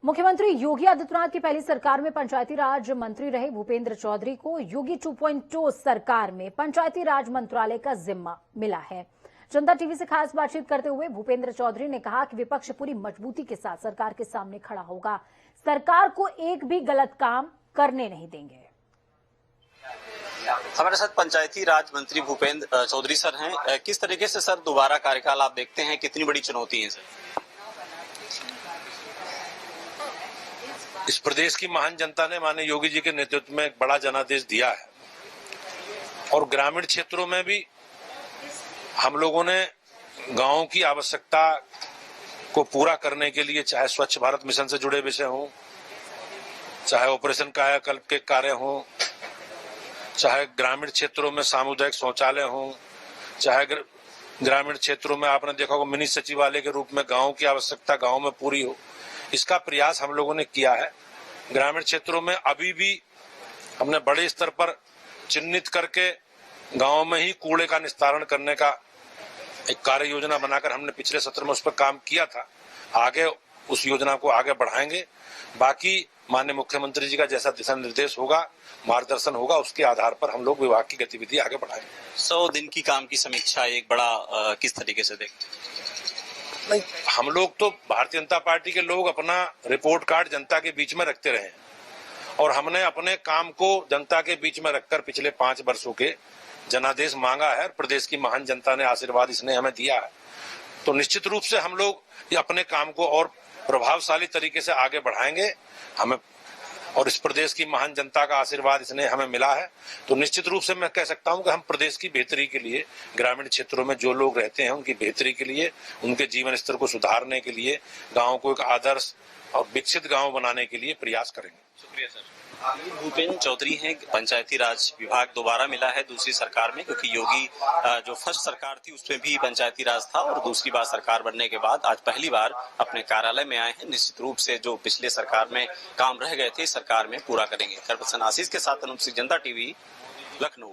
मुख्यमंत्री योगी आदित्यनाथ की पहली सरकार में पंचायती राज मंत्री रहे भूपेंद्र चौधरी को योगी 2.0 सरकार में पंचायती राज मंत्रालय का जिम्मा मिला है। जनता टीवी से खास बातचीत करते हुए भूपेंद्र चौधरी ने कहा कि विपक्ष पूरी मजबूती के साथ सरकार के सामने खड़ा होगा, सरकार को एक भी गलत काम करने नहीं देंगे। हमारे साथ पंचायती राज मंत्री भूपेंद्र चौधरी सर हैं। किस तरीके से सर दोबारा कार्यकाल आप देखते हैं, कितनी बड़ी चुनौती है सर? इस प्रदेश की महान जनता ने माननीय योगी जी के नेतृत्व में एक बड़ा जनादेश दिया है और ग्रामीण क्षेत्रों में भी हम लोगों ने गांवों की आवश्यकता को पूरा करने के लिए चाहे स्वच्छ भारत मिशन से जुड़े विषय हों, चाहे ऑपरेशन कायाकल्प के कार्य हों, चाहे ग्रामीण क्षेत्रों में सामुदायिक शौचालय हों, चाहे ग्रामीण क्षेत्रों में आपने देखा होगा मिनी सचिवालय के रूप में गांवों की आवश्यकता गांव में पूरी हो, इसका प्रयास हम लोगों ने किया है। ग्रामीण क्षेत्रों में अभी भी हमने बड़े स्तर पर चिन्हित करके गांव में ही कूड़े का निस्तारण करने का एक कार्य योजना बनाकर हमने पिछले सत्र में उस पर काम किया था। आगे उस योजना को आगे बढ़ाएंगे। बाकी माननीय मुख्यमंत्री जी का जैसा दिशा निर्देश होगा, मार्गदर्शन होगा, उसके आधार पर हम लोग विभाग की गतिविधि आगे बढ़ाएंगे। 100 दिन की काम की समीक्षा एक बड़ा किस तरीके से देखते हैं? नहीं, हम लोग तो भारतीय जनता पार्टी के लोग अपना रिपोर्ट कार्ड जनता के बीच में रखते रहे और हमने अपने काम को जनता के बीच में रखकर पिछले 5 वर्षों के जनादेश मांगा है। प्रदेश की महान जनता ने आशीर्वाद इसने हमें दिया है, तो निश्चित रूप से हम लोग अपने काम को और प्रभावशाली तरीके से आगे बढ़ाएंगे। हमें और इस प्रदेश की महान जनता का आशीर्वाद इसने हमें मिला है, तो निश्चित रूप से मैं कह सकता हूं कि हम प्रदेश की बेहतरी के लिए, ग्रामीण क्षेत्रों में जो लोग रहते हैं उनकी बेहतरी के लिए, उनके जीवन स्तर को सुधारने के लिए, गांव को एक आदर्श और विकसित गांव बनाने के लिए प्रयास करेंगे। शुक्रिया सर। भूपेंद्र चौधरी हैं। पंचायती राज विभाग दोबारा मिला है दूसरी सरकार में, क्योंकि योगी जो फर्स्ट सरकार थी उसमें भी पंचायती राज था और दूसरी बार सरकार बनने के बाद आज पहली बार अपने कार्यालय में आए हैं। निश्चित रूप से जो पिछले सरकार में काम रह गए थे सरकार में पूरा करेंगे। कर्पसन आशीष के साथ अनुप सिंह, जनता टीवी, लखनऊ।